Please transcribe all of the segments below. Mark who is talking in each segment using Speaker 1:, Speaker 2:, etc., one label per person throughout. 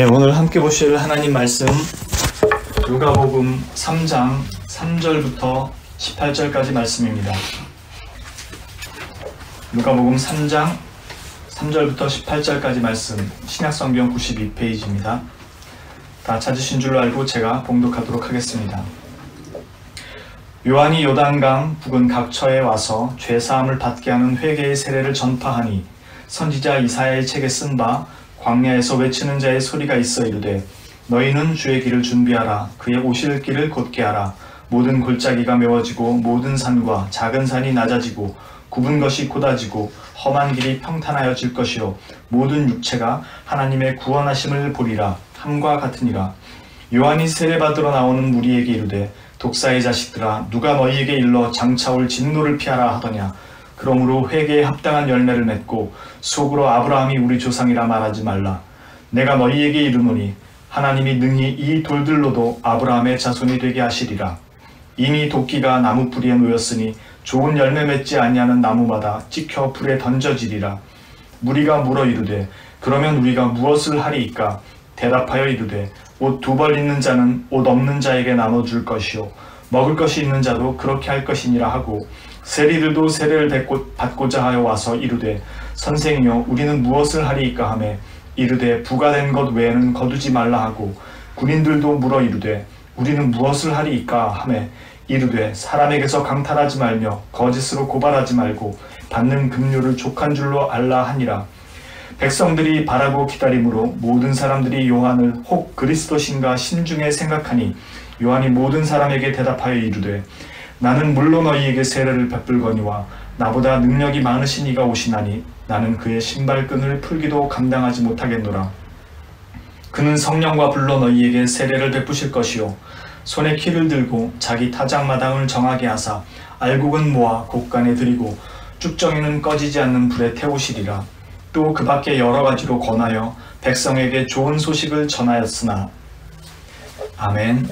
Speaker 1: 오늘 함께 보실 하나님 말씀 누가복음 3장 3절부터 18절까지 말씀입니다. 누가복음 3장 3절부터 18절까지 말씀, 신약성경 92페이지입니다. 다 찾으신 줄로 알고 제가 봉독하도록 하겠습니다. 요한이 요단강 부근 각처에 와서 죄사함을 받게 하는 회개의 세례를 전파하니 선지자 이사야의 책에 쓴 바 광야에서 외치는 자의 소리가 있어 이르되 너희는 주의 길을 준비하라. 그의 오실 길을 곧게 하라. 모든 골짜기가 메워지고 모든 산과 작은 산이 낮아지고 굽은 것이 곧아지고 험한 길이 평탄하여질 것이요 모든 육체가 하나님의 구원하심을 보리라. 함과 같으니라. 요한이 세례받으러 나오는 무리에게 이르되 독사의 자식들아 누가 너희에게 일러 장차올 진노를 피하라 하더냐. 그러므로 회개에 합당한 열매를 맺고 속으로 아브라함이 우리 조상이라 말하지 말라. 내가 너희에게 이르노니 하나님이 능히 이 돌들로도 아브라함의 자손이 되게 하시리라. 이미 도끼가 나무 뿌리에 놓였으니 좋은 열매 맺지 아니하는 나무마다 찍혀 불에 던져지리라. 무리가 물어 이르되 그러면 우리가 무엇을 하리이까? 대답하여 이르되 옷 두 벌 있는 자는 옷 없는 자에게 나눠줄 것이요 먹을 것이 있는 자도 그렇게 할 것이니라 하고 세리들도 세례를 받고자 하여 와서 이르되 선생이여 우리는 무엇을 하리이까 하매 이르되 부가된 것 외에는 거두지 말라 하고 군인들도 물어 이르되 우리는 무엇을 하리이까 하매 이르되 사람에게서 강탈하지 말며 거짓으로 고발하지 말고 받는 급료를 족한 줄로 알라 하니라. 백성들이 바라고 기다림으로 모든 사람들이 요한을 혹 그리스도신가 심중에 생각하니 요한이 모든 사람에게 대답하여 이르되 나는 물로 너희에게 세례를 베풀거니와 나보다 능력이 많으신 이가 오시나니 나는 그의 신발끈을 풀기도 감당하지 못하겠노라. 그는 성령과 불로 너희에게 세례를 베푸실 것이요 손에 키를 들고 자기 타작마당을 정하게 하사 알곡은 모아 곡간에 들이고 쭉정이는 꺼지지 않는 불에 태우시리라. 또 그 밖에 여러 가지로 권하여 백성에게 좋은 소식을 전하였으나. 아멘.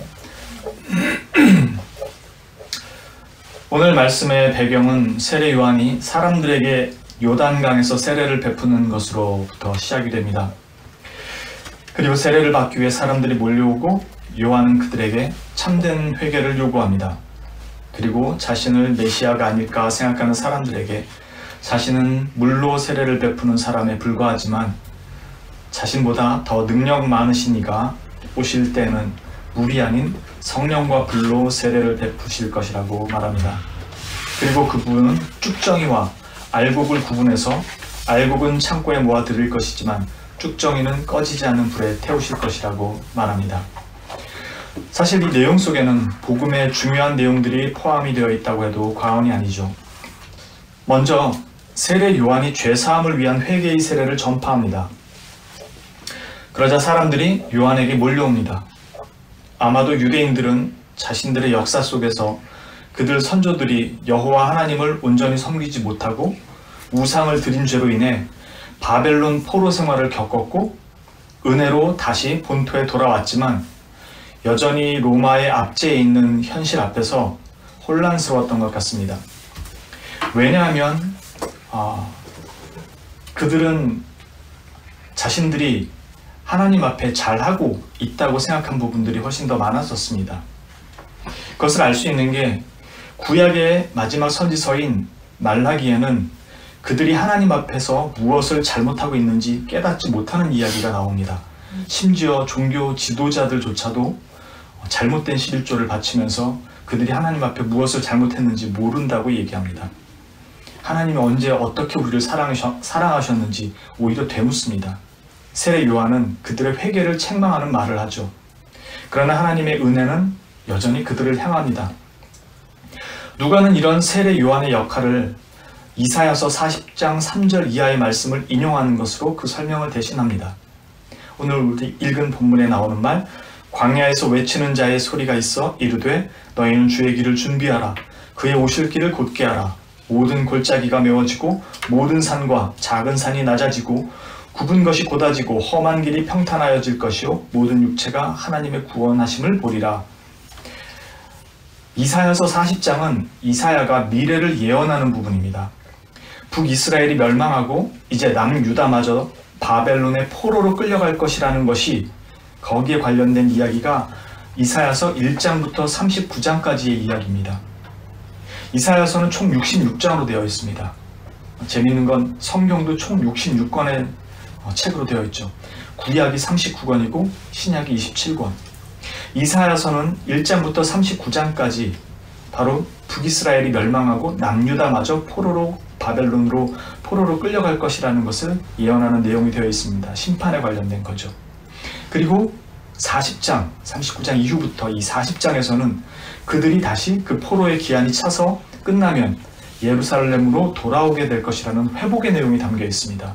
Speaker 1: 오늘 말씀의 배경은 세례 요한이 사람들에게 요단강에서 세례를 베푸는 것으로부터 시작이 됩니다. 그리고 세례를 받기 위해 사람들이 몰려오고 요한은 그들에게 참된 회개를 요구합니다. 그리고 자신을 메시아가 아닐까 생각하는 사람들에게 자신은 물로 세례를 베푸는 사람에 불과하지만 자신보다 더 능력 많으신 이가 오실 때는 물이 아닌 성령과 불로 세례를 베푸실 것이라고 말합니다. 그리고 그분은 쭉정이와 알곡을 구분해서 알곡은 창고에 모아 드릴 것이지만 쭉정이는 꺼지지 않는 불에 태우실 것이라고 말합니다. 사실 이 내용 속에는 복음의 중요한 내용들이 포함이 되어 있다고 해도 과언이 아니죠. 먼저 세례 요한이 죄사함을 위한 회개의 세례를 전파합니다. 그러자 사람들이 요한에게 몰려옵니다. 아마도 유대인들은 자신들의 역사 속에서 그들 선조들이 여호와 하나님을 온전히 섬기지 못하고 우상을 드린 죄로 인해 바벨론 포로 생활을 겪었고 은혜로 다시 본토에 돌아왔지만 여전히 로마의 압제에 있는 현실 앞에서 혼란스러웠던 것 같습니다. 왜냐하면 그들은 자신들이 하나님 앞에 잘하고 있다고 생각한 부분들이 훨씬 더 많았었습니다. 그것을 알 수 있는 게 구약의 마지막 선지서인 말라기에는 그들이 하나님 앞에서 무엇을 잘못하고 있는지 깨닫지 못하는 이야기가 나옵니다. 심지어 종교 지도자들조차도 잘못된 11조를 바치면서 그들이 하나님 앞에 무엇을 잘못했는지 모른다고 얘기합니다. 하나님이 언제 어떻게 우리를 사랑하셨는지 오히려 되묻습니다. 세례 요한은 그들의 회개를 책망하는 말을 하죠. 그러나 하나님의 은혜는 여전히 그들을 향합니다. 누가는 이런 세례 요한의 역할을 이사야서 40장 3절 이하의 말씀을 인용하는 것으로 그 설명을 대신합니다. 오늘 우리 읽은 본문에 나오는 말, 광야에서 외치는 자의 소리가 있어 이르되 너희는 주의 길을 준비하라. 그의 오실 길을 곧게 하라. 모든 골짜기가 메워지고 모든 산과 작은 산이 낮아지고 굽은 것이 곧아지고 험한 길이 평탄하여질 것이요 모든 육체가 하나님의 구원하심을 보리라. 이사야서 40장은 이사야가 미래를 예언하는 부분입니다. 북이스라엘이 멸망하고 이제 남유다마저 바벨론의 포로로 끌려갈 것이라는 것이, 거기에 관련된 이야기가 이사야서 1장부터 39장까지의 이야기입니다. 이사야서는 총 66장으로 되어 있습니다. 재미있는 건 성경도 총 66권의 책으로 되어 있죠. 구약이 39권이고 신약이 27권. 이사야서는 1장부터 39장까지 바로 북이스라엘이 멸망하고 남유다마저 바벨론으로 포로로 끌려갈 것이라는 것을 예언하는 내용이 되어 있습니다. 심판에 관련된 거죠. 그리고 40장, 39장 이후부터 이 40장에서는 그들이 다시 그 포로의 기한이 차서 끝나면 예루살렘으로 돌아오게 될 것이라는 회복의 내용이 담겨 있습니다.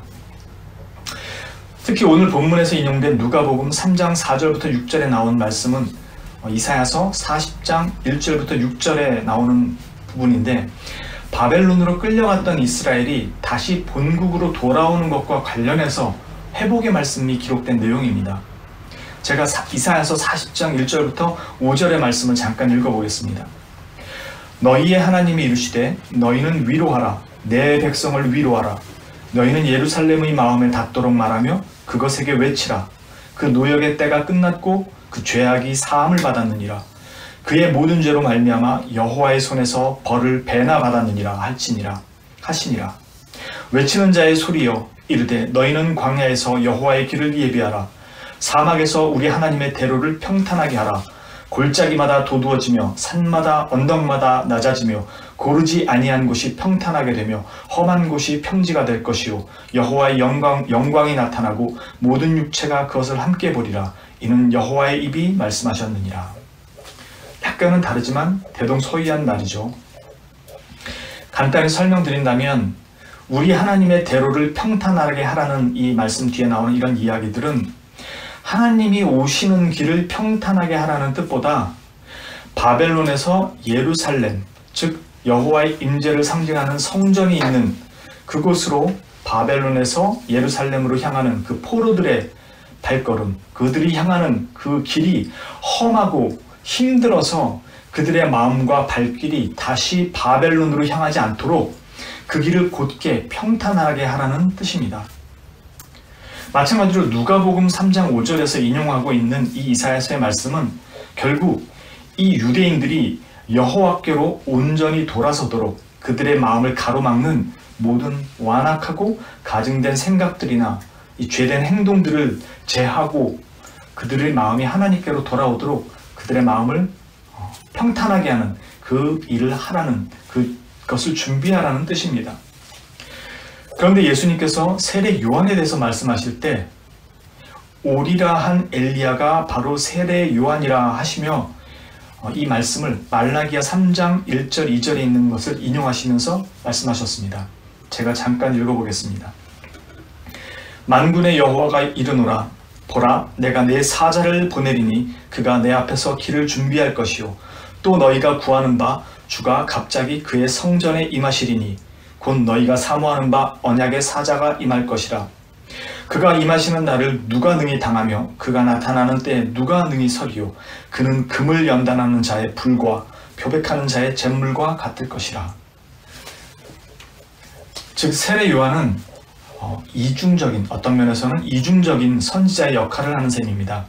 Speaker 1: 특히 오늘 본문에서 인용된 누가복음 3장 4절부터 6절에 나온 말씀은 이사야서 40장 1절부터 6절에 나오는 부분인데, 바벨론으로 끌려갔던 이스라엘이 다시 본국으로 돌아오는 것과 관련해서 회복의 말씀이 기록된 내용입니다. 제가 이사야서 40장 1절부터 5절의 말씀을 잠깐 읽어보겠습니다. 너희의 하나님이 이르시되 너희는 위로하라. 내 백성을 위로하라. 너희는 예루살렘의 마음에 닿도록 말하며 그것에게 외치라. 그 노역의 때가 끝났고 그 죄악이 사함을 받았느니라. 그의 모든 죄로 말미암아 여호와의 손에서 벌을 배나 받았느니라 하시니라. 외치는 자의 소리여 이르되 너희는 광야에서 여호와의 길을 예비하라. 사막에서 우리 하나님의 대로를 평탄하게 하라. 골짜기마다 도두어지며 산마다 언덕마다 낮아지며 고르지 아니한 곳이 평탄하게 되며 험한 곳이 평지가 될 것이요 여호와의 영광이 나타나고 모든 육체가 그것을 함께 보리라. 이는 여호와의 입이 말씀하셨느니라. 약간은 다르지만 대동소이한 말이죠. 간단히 설명드린다면 우리 하나님의 대로를 평탄하게 하라는 이 말씀 뒤에 나오는 이런 이야기들은 하나님이 오시는 길을 평탄하게 하라는 뜻보다 바벨론에서 예루살렘, 즉 여호와의 임재를 상징하는 성전이 있는 그곳으로 바벨론에서 예루살렘으로 향하는 그 포로들의 발걸음, 그들이 향하는 그 길이 험하고 힘들어서 그들의 마음과 발길이 다시 바벨론으로 향하지 않도록 그 길을 곧게 평탄하게 하라는 뜻입니다. 마찬가지로 누가복음 3장 5절에서 인용하고 있는 이 이사야서의 말씀은 결국 이 유대인들이 여호와께로 온전히 돌아서도록 그들의 마음을 가로막는 모든 완악하고 가증된 생각들이나 이 죄된 행동들을 제하고 그들의 마음이 하나님께로 돌아오도록 그들의 마음을 평탄하게 하는 그 일을 하라는, 그것을 준비하라는 뜻입니다. 그런데 예수님께서 세례 요한에 대해서 말씀하실 때 오리라 한 엘리야가 바로 세례 요한이라 하시며 이 말씀을 말라기야 3장 1절 2절에 있는 것을 인용하시면서 말씀하셨습니다. 제가 잠깐 읽어보겠습니다. 만군의 여호와가 이르노라. 보라, 내가 내 사자를 보내리니 그가 내 앞에서 길을 준비할 것이요 또 너희가 구하는 바 주가 갑자기 그의 성전에 임하시리니 곧 너희가 사모하는 바 언약의 사자가 임할 것이라. 그가 임하시는 날을 누가 능히 당하며 그가 나타나는 때에 누가 능히 서리요. 그는 금을 연단하는 자의 불과 표백하는 자의 잿물과 같을 것이라. 즉 세례 요한은 이중적인, 어떤 면에서는 이중적인 선지자의 역할을 하는 셈입니다.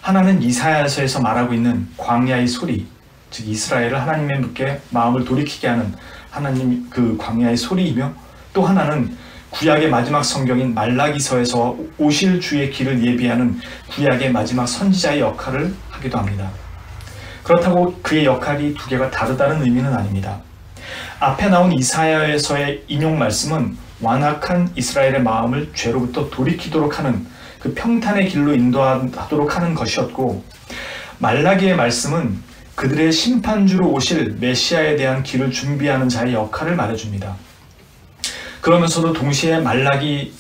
Speaker 1: 하나는 이사야서에서 말하고 있는 광야의 소리, 즉 이스라엘을 하나님께 마음을 돌이키게 하는 하나님 그 광야의 소리이며, 또 하나는 구약의 마지막 성경인 말라기서에서 오실 주의 길을 예비하는 구약의 마지막 선지자의 역할을 하기도 합니다. 그렇다고 그의 역할이 두 개가 다르다는 의미는 아닙니다. 앞에 나온 이사야에서의 인용 말씀은 완악한 이스라엘의 마음을 죄로부터 돌이키도록 하는 그 평탄의 길로 인도하도록 하는 것이었고, 말라기의 말씀은 그들의 심판주로 오실 메시아에 대한 길을 준비하는 자의 역할을 말해줍니다. 그러면서도 동시에 말라기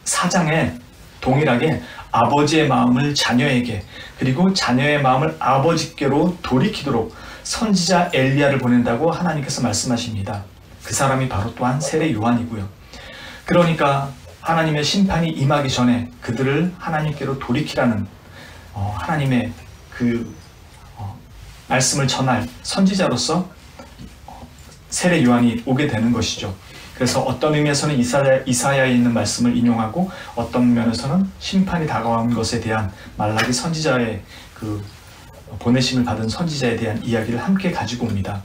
Speaker 1: 4장에 동일하게 아버지의 마음을 자녀에게, 그리고 자녀의 마음을 아버지께로 돌이키도록 선지자 엘리야를 보낸다고 하나님께서 말씀하십니다. 그 사람이 바로 또한 세례 요한이고요. 그러니까 하나님의 심판이 임하기 전에 그들을 하나님께로 돌이키라는 하나님의 그 말씀을 전할 선지자로서 세례 요한이 오게 되는 것이죠. 그래서 어떤 의미에서는 이사야에 있는 말씀을 인용하고 어떤 면에서는 심판이 다가온 것에 대한 말라기 선지자의 그 보내심을 받은 선지자에 대한 이야기를 함께 가지고 옵니다.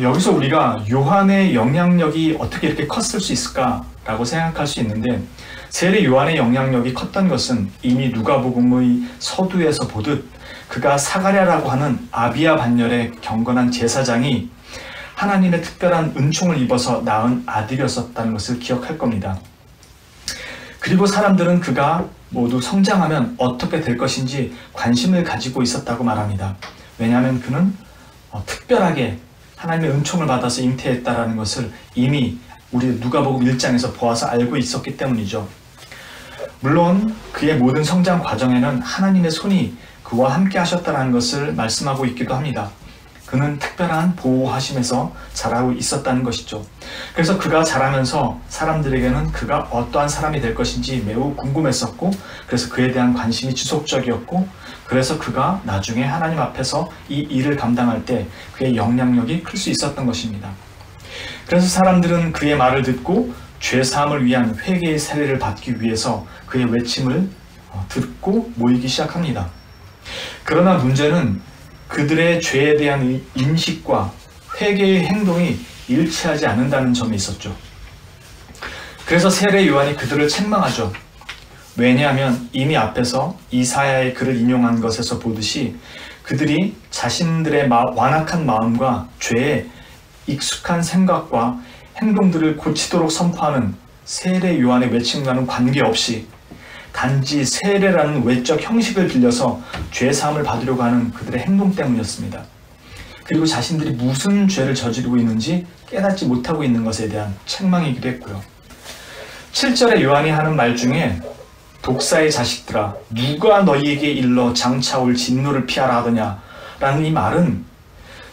Speaker 1: 여기서 우리가 요한의 영향력이 어떻게 이렇게 컸을 수 있을까라고 생각할 수 있는데, 세례 요한의 영향력이 컸던 것은 이미 누가복음의 서두에서 보듯 그가 사가랴라고 하는 아비야 반열의 경건한 제사장이 하나님의 특별한 은총을 입어서 낳은 아들이었었다는 것을 기억할 겁니다. 그리고 사람들은 그가 모두 성장하면 어떻게 될 것인지 관심을 가지고 있었다고 말합니다. 왜냐하면 그는 특별하게 하나님의 은총을 받아서 잉태했다라는 것을 이미 우리 누가복음 1장에서 보아서 알고 있었기 때문이죠. 물론 그의 모든 성장 과정에는 하나님의 손이 그와 함께 하셨다는 것을 말씀하고 있기도 합니다. 그는 특별한 보호하심에서 자라고 있었다는 것이죠. 그래서 그가 자라면서 사람들에게는 그가 어떠한 사람이 될 것인지 매우 궁금했었고, 그래서 그에 대한 관심이 지속적이었고, 그래서 그가 나중에 하나님 앞에서 이 일을 감당할 때 그의 영향력이 클 수 있었던 것입니다. 그래서 사람들은 그의 말을 듣고 죄사함을 위한 회개의 세례를 받기 위해서 그의 외침을 듣고 모이기 시작합니다. 그러나 문제는 그들의 죄에 대한 인식과 회개의 행동이 일치하지 않는다는 점이 있었죠. 그래서 세례 요한이 그들을 책망하죠. 왜냐하면 이미 앞에서 이사야의 글을 인용한 것에서 보듯이 그들이 자신들의 완악한 마음과 죄에 익숙한 생각과 행동들을 고치도록 선포하는 세례 요한의 외침과는 관계없이 단지 세례라는 외적 형식을 빌려서 죄사함을 받으려고 하는 그들의 행동 때문이었습니다. 그리고 자신들이 무슨 죄를 저지르고 있는지 깨닫지 못하고 있는 것에 대한 책망이기도 했고요. 7절에 요한이 하는 말 중에 독사의 자식들아 누가 너희에게 일러 장차 올 진노를 피하라 하더냐 라는 이 말은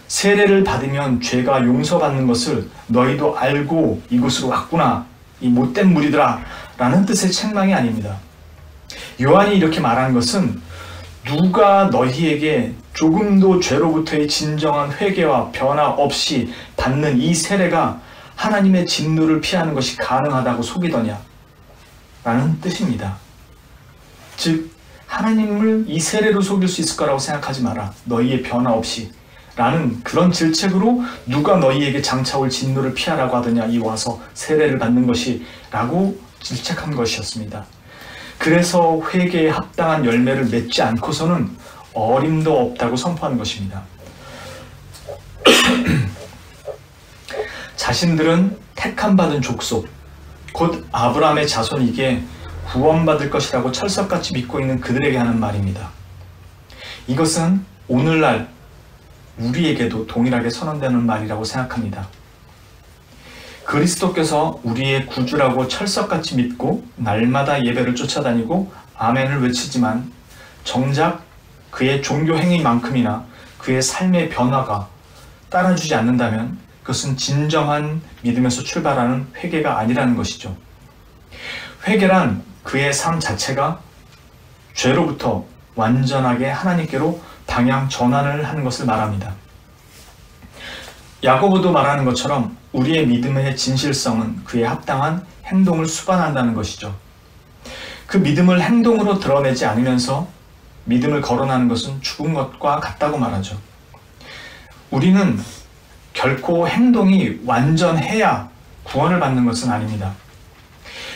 Speaker 1: 세례를 받으면 죄가 용서받는 것을 너희도 알고 이곳으로 왔구나, 이 못된 무리들아 라는 뜻의 책망이 아닙니다. 요한이 이렇게 말한 것은 누가 너희에게 조금도 죄로부터의 진정한 회개와 변화 없이 받는 이 세례가 하나님의 진노를 피하는 것이 가능하다고 속이더냐 라는 뜻입니다. 즉 하나님을 이 세례로 속일 수 있을 거라고 생각하지 마라, 너희의 변화 없이 라는 그런 질책으로 누가 너희에게 장차 올 진노를 피하라고 하더냐, 이 와서 세례를 받는 것이 라고 질책한 것이었습니다. 그래서 회개에 합당한 열매를 맺지 않고서는 어림도 없다고 선포하는 것입니다. 자신들은 택함받은 족속, 곧 아브라함의 자손이기에 구원받을 것이라고 철석같이 믿고 있는 그들에게 하는 말입니다. 이것은 오늘날 우리에게도 동일하게 선언되는 말이라고 생각합니다. 그리스도께서 우리의 구주라고 철석같이 믿고 날마다 예배를 쫓아다니고 아멘을 외치지만 정작 그의 종교 행위만큼이나 그의 삶의 변화가 따라주지 않는다면 그것은 진정한 믿음에서 출발하는 회개가 아니라는 것이죠. 회개란 그의 삶 자체가 죄로부터 완전하게 하나님께로 방향 전환을 하는 것을 말합니다. 야고보도 말하는 것처럼 우리의 믿음의 진실성은 그에 합당한 행동을 수반한다는 것이죠. 그 믿음을 행동으로 드러내지 않으면서 믿음을 거론하는 것은 죽은 것과 같다고 말하죠. 우리는 결코 행동이 완전해야 구원을 받는 것은 아닙니다.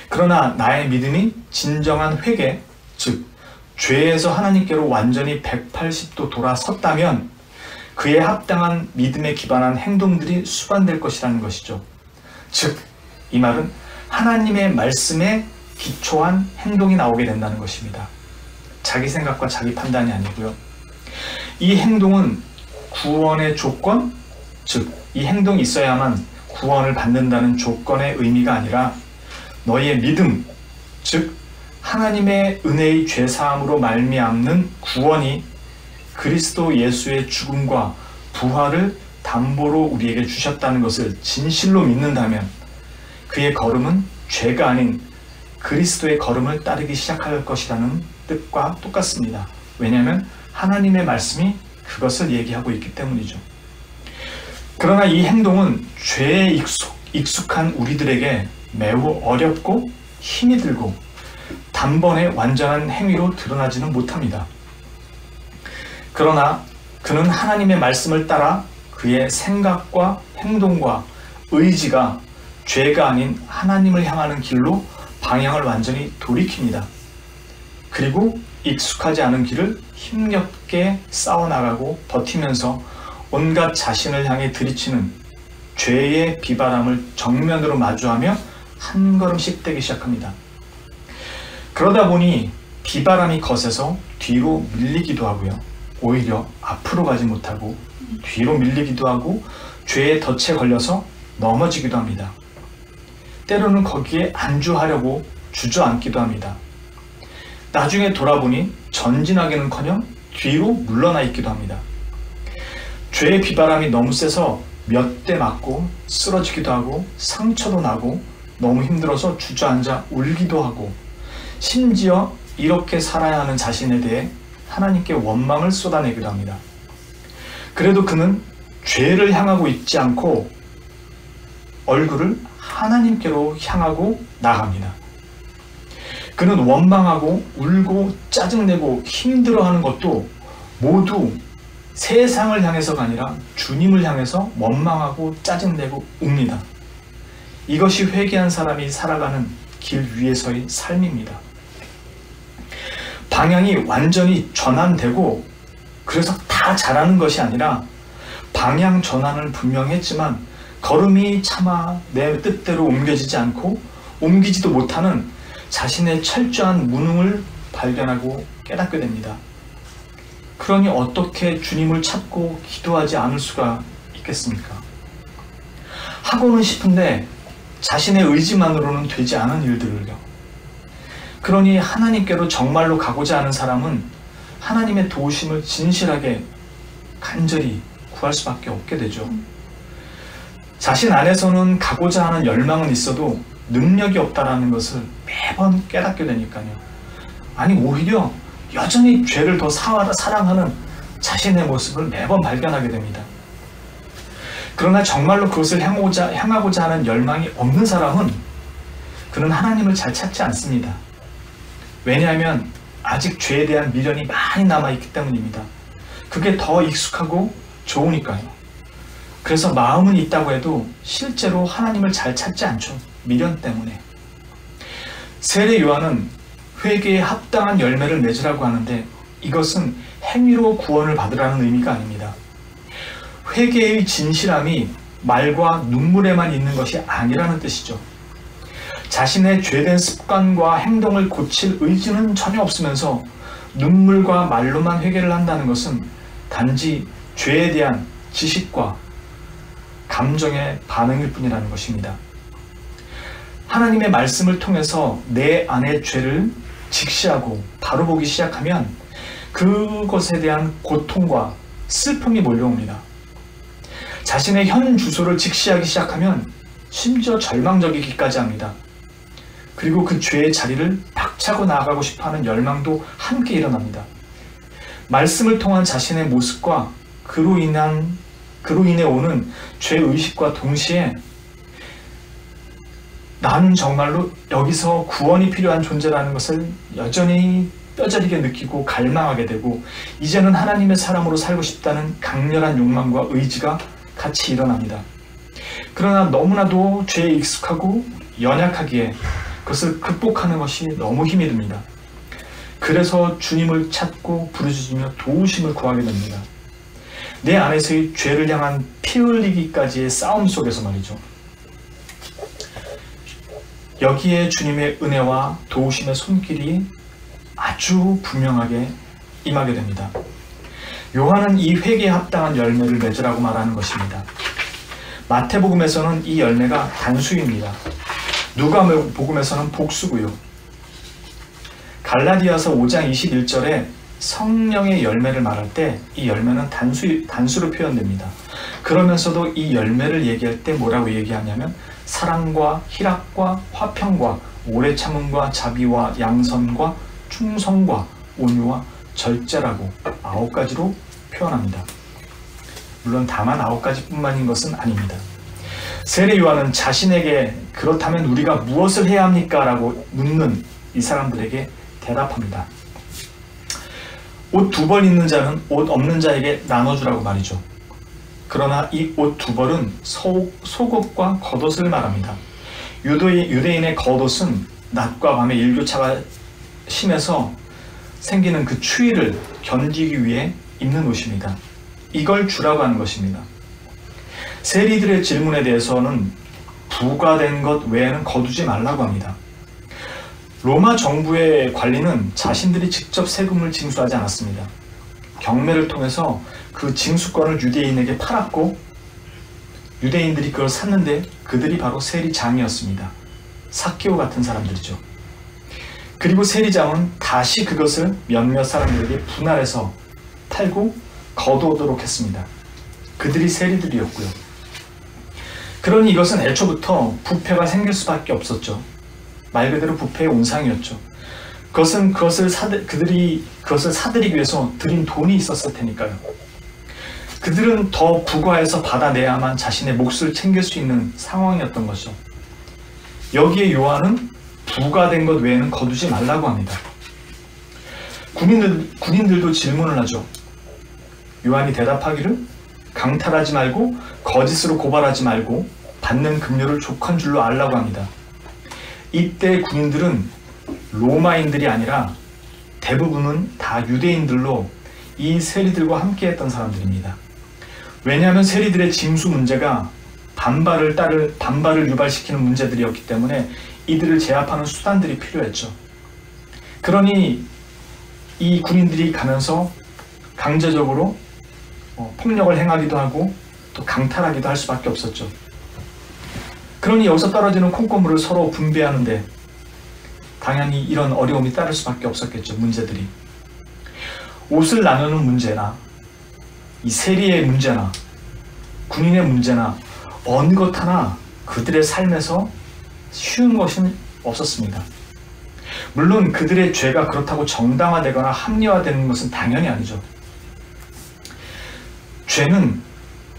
Speaker 1: 그러나 나의 믿음이 진정한 회개, 즉 죄에서 하나님께로 완전히 180도 돌아섰다면 그에 합당한 믿음에 기반한 행동들이 수반될 것이라는 것이죠. 즉, 이 말은 하나님의 말씀에 기초한 행동이 나오게 된다는 것입니다. 자기 생각과 자기 판단이 아니고요. 이 행동은 구원의 조건, 즉 이 행동이 있어야만 구원을 받는다는 조건의 의미가 아니라 너희의 믿음, 즉 하나님의 은혜의 죄사함으로 말미암는 구원이 그리스도 예수의 죽음과 부활을 담보로 우리에게 주셨다는 것을 진실로 믿는다면 그의 걸음은 죄가 아닌 그리스도의 걸음을 따르기 시작할 것이라는 뜻과 똑같습니다. 왜냐하면 하나님의 말씀이 그것을 얘기하고 있기 때문이죠. 그러나 이 행동은 죄에 익숙한 우리들에게 매우 어렵고 힘이 들고 단번에 완전한 행위로 드러나지는 못합니다. 그러나 그는 하나님의 말씀을 따라 그의 생각과 행동과 의지가 죄가 아닌 하나님을 향하는 길로 방향을 완전히 돌이킵니다. 그리고 익숙하지 않은 길을 힘겹게 싸워나가고 버티면서 온갖 자신을 향해 들이치는 죄의 비바람을 정면으로 마주하며 한 걸음씩 떼기 시작합니다. 그러다 보니 비바람이 거세서 뒤로 밀리기도 하고요. 오히려 앞으로 가지 못하고 뒤로 밀리기도 하고 죄의 덫에 걸려서 넘어지기도 합니다. 때로는 거기에 안주하려고 주저앉기도 합니다. 나중에 돌아보니 전진하기는커녕 뒤로 물러나 있기도 합니다. 죄의 비바람이 너무 세서 몇 대 맞고 쓰러지기도 하고 상처도 나고 너무 힘들어서 주저앉아 울기도 하고 심지어 이렇게 살아야 하는 자신에 대해 하나님께 원망을 쏟아내기도 합니다. 그래도 그는 죄를 향하고 있지 않고 얼굴을 하나님께로 향하고 나갑니다. 그는 원망하고 울고 짜증내고 힘들어하는 것도 모두 세상을 향해서가 아니라 주님을 향해서 원망하고 짜증내고 웁니다. 이것이 회개한 사람이 살아가는 길 위에서의 삶입니다. 방향이 완전히 전환되고 그래서 다 잘하는 것이 아니라 방향 전환을 분명히 했지만 걸음이 차마 내 뜻대로 옮겨지지 않고 옮기지도 못하는 자신의 철저한 무능을 발견하고 깨닫게 됩니다. 그러니 어떻게 주님을 찾고 기도하지 않을 수가 있겠습니까? 하고는 싶은데 자신의 의지만으로는 되지 않은 일들을요. 그러니 하나님께로 정말로 가고자 하는 사람은 하나님의 도우심을 진실하게 간절히 구할 수밖에 없게 되죠. 자신 안에서는 가고자 하는 열망은 있어도 능력이 없다라는 것을 매번 깨닫게 되니까요. 아니 오히려 여전히 죄를 더 사랑하는 자신의 모습을 매번 발견하게 됩니다. 그러나 정말로 그것을 향하고자 하는 열망이 없는 사람은 그는 하나님을 잘 찾지 않습니다. 왜냐하면 아직 죄에 대한 미련이 많이 남아있기 때문입니다. 그게 더 익숙하고 좋으니까요. 그래서 마음은 있다고 해도 실제로 하나님을 잘 찾지 않죠. 미련 때문에. 세례 요한은 회개에 합당한 열매를 맺으라고 하는데 이것은 행위로 구원을 받으라는 의미가 아닙니다. 회개의 진실함이 말과 눈물에만 있는 것이 아니라는 뜻이죠. 자신의 죄된 습관과 행동을 고칠 의지는 전혀 없으면서 눈물과 말로만 회개를 한다는 것은 단지 죄에 대한 지식과 감정의 반응일 뿐이라는 것입니다. 하나님의 말씀을 통해서 내 안의 죄를 직시하고 바로 보기 시작하면 그것에 대한 고통과 슬픔이 몰려옵니다. 자신의 현 주소를 직시하기 시작하면 심지어 절망적이기까지 합니다. 그리고 그 죄의 자리를 박차고 나아가고 싶어하는 열망도 함께 일어납니다. 말씀을 통한 자신의 모습과 그로 인해 오는 죄의식과 동시에 나는 정말로 여기서 구원이 필요한 존재라는 것을 여전히 뼈저리게 느끼고 갈망하게 되고 이제는 하나님의 사람으로 살고 싶다는 강렬한 욕망과 의지가 같이 일어납니다. 그러나 너무나도 죄에 익숙하고 연약하기에 그것을 극복하는 것이 너무 힘이 듭니다. 그래서 주님을 찾고 부르짖으며 도우심을 구하게 됩니다. 내 안에서의 죄를 향한 피 흘리기까지의 싸움 속에서 말이죠. 여기에 주님의 은혜와 도우심의 손길이 아주 분명하게 임하게 됩니다. 요한은 이 회개에 합당한 열매를 맺으라고 말하는 것입니다. 마태복음에서는 이 열매가 단수입니다. 누가복음에서는 복수고요. 갈라디아서 5장 21절에 성령의 열매를 말할 때 이 열매는 단수로 표현됩니다. 그러면서도 이 열매를 얘기할 때 뭐라고 얘기하냐면 사랑과 희락과 화평과 오래 참음과 자비와 양선과 충성과 온유와 절제라고 9가지로 표현합니다. 물론 다만 9가지뿐만인 것은 아닙니다. 세례 요한은 자신에게 그렇다면 우리가 무엇을 해야 합니까? 라고 묻는 이 사람들에게 대답합니다. 옷 2벌 있는 자는 옷 없는 자에게 나눠주라고 말이죠. 그러나 이 옷 2벌은 속옷과 겉옷을 말합니다. 유대인의 겉옷은 낮과 밤의 일교차가 심해서 생기는 그 추위를 견디기 위해 입는 옷입니다. 이걸 주라고 하는 것입니다. 세리들의 질문에 대해서는 부과된 것 외에는 거두지 말라고 합니다. 로마 정부의 관리는 자신들이 직접 세금을 징수하지 않았습니다. 경매를 통해서 그 징수권을 유대인에게 팔았고 유대인들이 그걸 샀는데 그들이 바로 세리장이었습니다. 삭개오 같은 사람들이죠. 그리고 세리장은 다시 그것을 몇몇 사람들에게 분할해서 팔고 거두도록 했습니다. 그들이 세리들이었고요. 그러니 이것은 애초부터 부패가 생길 수밖에 없었죠. 말 그대로 부패의 온상이었죠. 그들이 그것을 사들이기 위해서 들인 돈이 있었을 테니까요. 그들은 더 부과해서 받아내야만 자신의 몫을 챙길 수 있는 상황이었던 것이죠. 여기에 요한은 부과된 것 외에는 거두지 말라고 합니다. 군인들도 질문을 하죠. 요한이 대답하기를 강탈하지 말고 거짓으로 고발하지 말고 받는 급료를 족한 줄로 알라고 합니다. 이때 군인들은 로마인들이 아니라 대부분은 다 유대인들로 이 세리들과 함께 했던 사람들입니다. 왜냐하면 세리들의 징수 문제가 반발을 유발시키는 문제들이었기 때문에 이들을 제압하는 수단들이 필요했죠. 그러니 이 군인들이 가면서 강제적으로 폭력을 행하기도 하고 또 강탈하기도 할 수밖에 없었죠. 그러니 여기서 떨어지는 콩고물을 서로 분배하는데 당연히 이런 어려움이 따를 수밖에 없었겠죠. 문제들이. 옷을 나누는 문제나 이 세리의 문제나 군인의 문제나 어느 것 하나 그들의 삶에서 쉬운 것은 없었습니다. 물론 그들의 죄가 그렇다고 정당화되거나 합리화되는 것은 당연히 아니죠. 죄는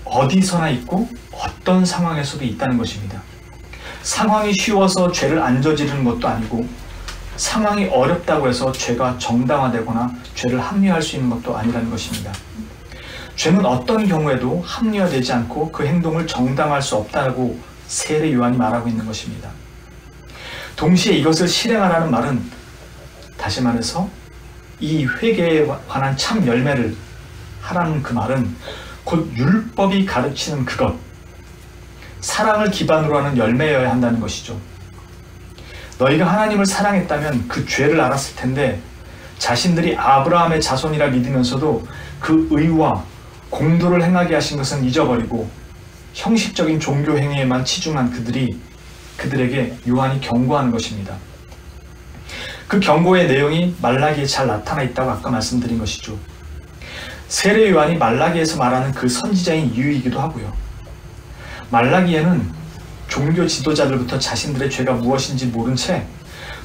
Speaker 1: 어디서나 있고 어떤 상황에서도 있다는 것입니다. 상황이 쉬워서 죄를 안 저지르는 것도 아니고 상황이 어렵다고 해서 죄가 정당화되거나 죄를 합리화할 수 있는 것도 아니라는 것입니다. 죄는 어떤 경우에도 합리화되지 않고 그 행동을 정당화할 수 없다고 세례 요한이 말하고 있는 것입니다. 동시에 이것을 실행하라는 말은 다시 말해서 이 회개에 관한 참 열매를 하라는 그 말은 곧 율법이 가르치는 그것, 사랑을 기반으로 하는 열매여야 한다는 것이죠. 너희가 하나님을 사랑했다면 그 죄를 알았을 텐데 자신들이 아브라함의 자손이라 믿으면서도 그 의와 공도를 행하게 하신 것은 잊어버리고 형식적인 종교 행위에만 치중한 그들에게 요한이 경고하는 것입니다. 그 경고의 내용이 말라기에 잘 나타나 있다고 아까 말씀드린 것이죠. 세례 요한이 말라기에서 말하는 그 선지자인 이유이기도 하고요. 말라기에는 종교 지도자들부터 자신들의 죄가 무엇인지 모른 채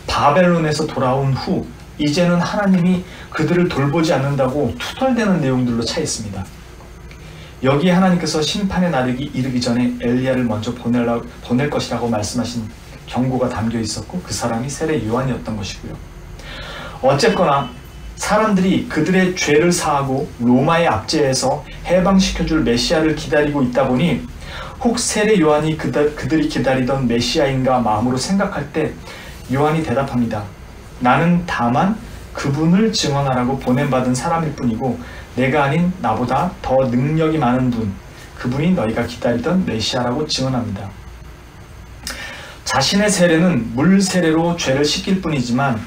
Speaker 1: 바벨론에서 돌아온 후 이제는 하나님이 그들을 돌보지 않는다고 투덜대는 내용들로 차 있습니다. 여기에 하나님께서 심판의 날이 이르기 전에 엘리야를 먼저 보낼 것이라고 말씀하신 경고가 담겨 있었고 그 사람이 세례 요한이었던 것이고요. 어쨌거나 사람들이 그들의 죄를 사하고 로마의 압제에서 해방시켜줄 메시아를 기다리고 있다 보니 혹 세례 요한이 그들이 기다리던 메시아인가 마음으로 생각할 때 요한이 대답합니다. 나는 다만 그분을 증언하라고 보냄받은 사람일 뿐이고 내가 아닌 나보다 더 능력이 많은 분, 그분이 너희가 기다리던 메시아라고 증언합니다. 자신의 세례는 물 세례로 죄를 씻길 뿐이지만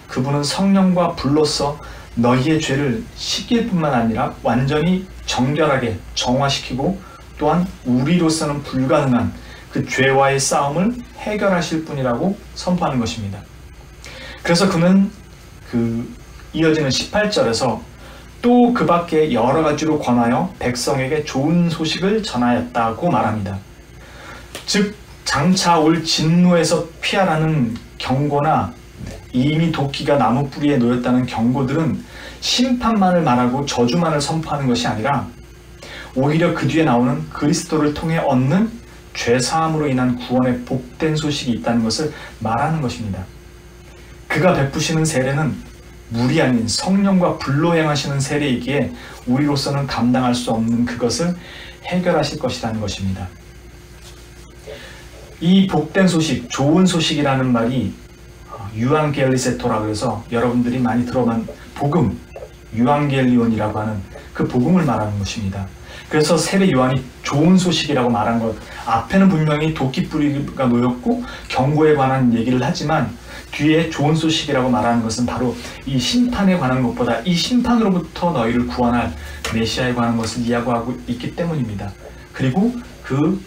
Speaker 1: 그분은 성령과 불로써 너희의 죄를 씻길 뿐만 아니라 완전히 정결하게 정화시키고 또한 우리로서는 불가능한 그 죄와의 싸움을 해결하실 분이라고 선포하는 것입니다. 그래서 그는 이어지는 18절에서 또 그 밖에 여러 가지로 권하여 백성에게 좋은 소식을 전하였다고 말합니다. 즉 장차 올 진노에서 피하라는 경고나 이미 도끼가 나무 뿌리에 놓였다는 경고들은 심판만을 말하고 저주만을 선포하는 것이 아니라 오히려 그 뒤에 나오는 그리스도를 통해 얻는 죄사함으로 인한 구원의 복된 소식이 있다는 것을 말하는 것입니다. 그가 베푸시는 세례는 물이 아닌 성령과 불로 행하시는 세례이기에 우리로서는 감당할 수 없는 그것을 해결하실 것이라는 것입니다. 이 복된 소식, 좋은 소식이라는 말이 유앙겔리세토라고 해서 여러분들이 많이 들어본 복음, 유앙겔리온이라고 하는 그 복음을 말하는 것입니다. 그래서 세례 요한이 좋은 소식이라고 말한 것, 앞에는 분명히 도끼뿌리가 놓였고 경고에 관한 얘기를 하지만 뒤에 좋은 소식이라고 말하는 것은 바로 이 심판에 관한 것보다 이 심판으로부터 너희를 구원할 메시아에 관한 것을 이야기하고 있기 때문입니다. 그리고 그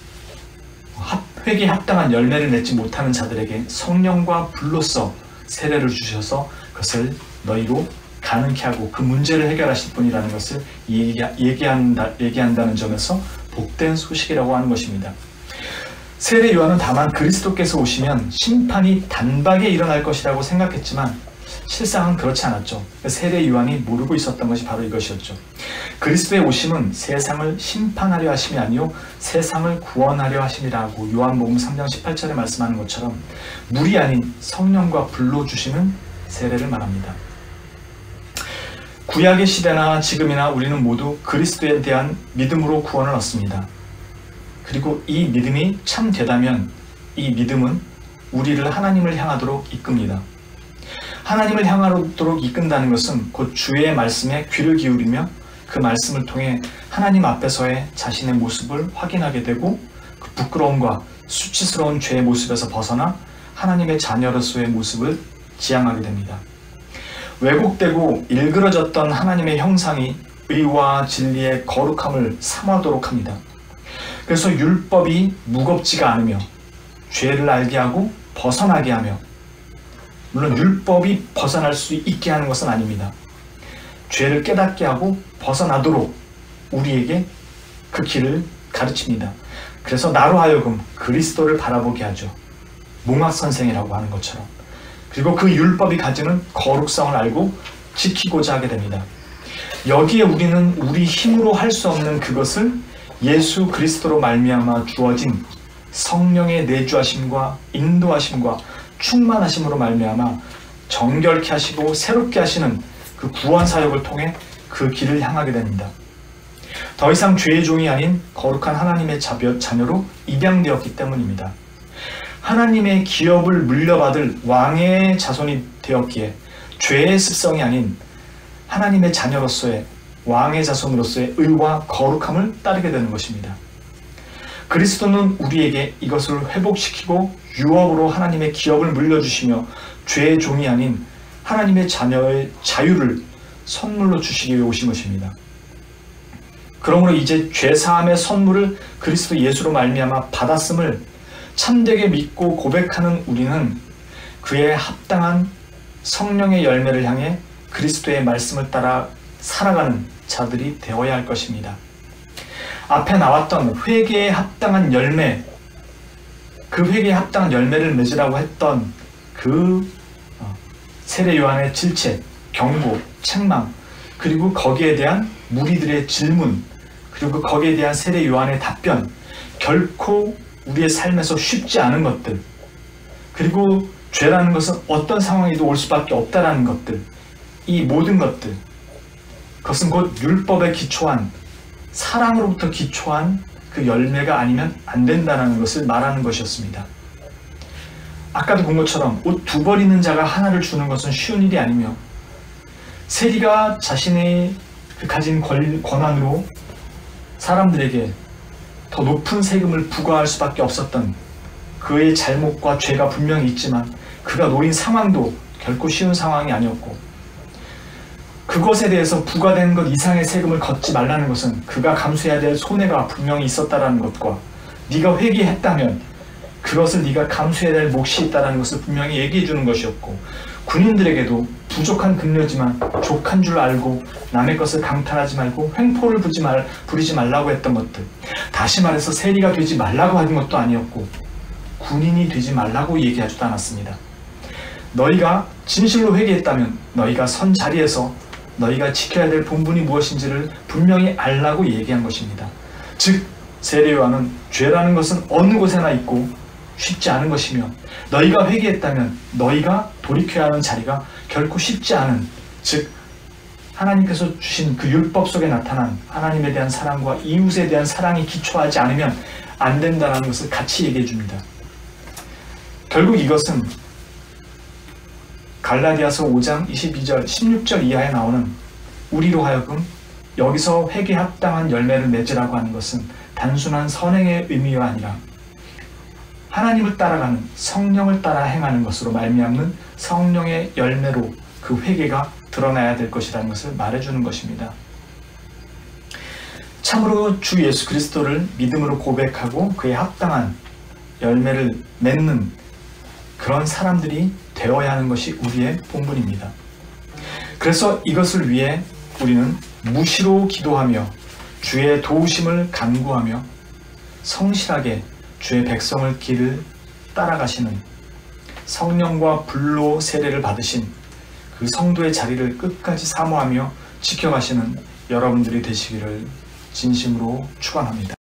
Speaker 1: 회개에 합당한 열매를 맺지 못하는 자들에게 성령과 불로써 세례를 주셔서 그것을 너희로 가능케 하고 그 문제를 해결하실 분이라는 것을 얘기한다는 점에서 복된 소식이라고 하는 것입니다. 세례 요한은 다만 그리스도께서 오시면 심판이 단박에 일어날 것이라고 생각했지만 실상은 그렇지 않았죠. 세례 요한이 모르고 있었던 것이 바로 이것이었죠. 그리스도의 오심은 세상을 심판하려 하심이 아니요 세상을 구원하려 하심이라고 요한복음 3장 18절에 말씀하는 것처럼 물이 아닌 성령과 불로 주시는 세례를 말합니다. 구약의 시대나 지금이나 우리는 모두 그리스도에 대한 믿음으로 구원을 얻습니다. 그리고 이 믿음이 참되다면 이 믿음은 우리를 하나님을 향하도록 이끕니다. 하나님을 향하도록 이끈다는 것은 곧 주의 말씀에 귀를 기울이며 그 말씀을 통해 하나님 앞에서의 자신의 모습을 확인하게 되고 그 부끄러움과 수치스러운 죄의 모습에서 벗어나 하나님의 자녀로서의 모습을 지향하게 됩니다. 왜곡되고 일그러졌던 하나님의 형상이 의와 진리의 거룩함을 삼하도록 합니다. 그래서 율법이 무겁지가 않으며 죄를 알게 하고 벗어나게 하며, 물론 율법이 벗어날 수 있게 하는 것은 아닙니다. 죄를 깨닫게 하고 벗어나도록 우리에게 그 길을 가르칩니다. 그래서 나로 하여금 그리스도를 바라보게 하죠. 몽학선생이라고 하는 것처럼. 그리고 그 율법이 가지는 거룩성을 알고 지키고자 하게 됩니다. 여기에 우리는 우리 힘으로 할 수 없는 그것을 예수 그리스도로 말미암아 주어진 성령의 내주하심과 인도하심과 충만하심으로 말미암아 정결케 하시고 새롭게 하시는 그 구원 사역을 통해 그 길을 향하게 됩니다. 더 이상 죄의 종이 아닌 거룩한 하나님의 자녀로 입양되었기 때문입니다. 하나님의 기업을 물려받을 왕의 자손이 되었기에 죄의 습성이 아닌 하나님의 자녀로서의 왕의 자손으로서의 의와 거룩함을 따르게 되는 것입니다. 그리스도는 우리에게 이것을 회복시키고 유업으로 하나님의 기업을 물려주시며 죄의 종이 아닌 하나님의 자녀의 자유를 선물로 주시기 위해 오신 것입니다. 그러므로 이제 죄사함의 선물을 그리스도 예수로 말미암아 받았음을 참되게 믿고 고백하는 우리는 그의 합당한 성령의 열매를 향해 그리스도의 말씀을 따라 살아가는 자들이 되어야 할 것입니다. 앞에 나왔던 회개에 합당한 열매, 그 회개에 합당한 열매를 맺으라고 했던 그 세례 요한의 질책, 경고, 책망, 그리고 거기에 대한 무리들의 질문, 그리고 거기에 대한 세례 요한의 답변, 결코 우리의 삶에서 쉽지 않은 것들, 그리고 죄라는 것은 어떤 상황에도 올 수밖에 없다라는 것들, 이 모든 것들, 그것은 곧 율법에 기초한, 사랑으로부터 기초한 그 열매가 아니면 안 된다는 것을 말하는 것이었습니다. 아까도 본 것처럼 옷 두 벌 있는 자가 하나를 주는 것은 쉬운 일이 아니며, 세리가 자신의 그 가진 권한으로 사람들에게 더 높은 세금을 부과할 수밖에 없었던 그의 잘못과 죄가 분명히 있지만 그가 놓인 상황도 결코 쉬운 상황이 아니었고, 그것에 대해서 부과된 것 이상의 세금을 걷지 말라는 것은 그가 감수해야 될 손해가 분명히 있었다는 것과 네가 회개했다면 그것을 네가 감수해야 될 몫이 있다는 것을 분명히 얘기해 주는 것이었고, 군인들에게도 부족한 근료지만 족한 줄 알고 남의 것을 강탈하지 말고 횡포를 부리지 말라고 했던 것들, 다시 말해서 세리가 되지 말라고 하는 것도 아니었고 군인이 되지 말라고 얘기하지도 않았습니다. 너희가 진실로 회개했다면 너희가 선 자리에서 너희가 지켜야 될 본분이 무엇인지를 분명히 알라고 얘기한 것입니다. 즉 세례 요한은 죄라는 것은 어느 곳에나 있고 쉽지 않은 것이며 너희가 회개했다면 너희가 돌이켜야 하는 자리가 결코 쉽지 않은, 즉 하나님께서 주신 그 율법 속에 나타난 하나님에 대한 사랑과 이웃에 대한 사랑이 기초하지 않으면 안 된다는 것을 같이 얘기해 줍니다. 결국 이것은 갈라디아서 5장 22절 16절 이하에 나오는 우리로 하여금 여기서 회개에 합당한 열매를 맺으라고 하는 것은 단순한 선행의 의미가 아니라 하나님을 따라가는, 성령을 따라 행하는 것으로 말미암는 성령의 열매로 그 회개가 드러나야 될 것이라는 것을 말해주는 것입니다. 참으로 주 예수 그리스도를 믿음으로 고백하고 그에 합당한 열매를 맺는 그런 사람들이 되어야 하는 것이 우리의 본분입니다. 그래서 이것을 위해 우리는 무시로 기도하며 주의 도우심을 간구하며 성실하게 주의 백성을 길을 따라가시는, 성령과 불로 세례를 받으신 그 성도의 자리를 끝까지 사모하며 지켜가시는 여러분들이 되시기를 진심으로 축원합니다.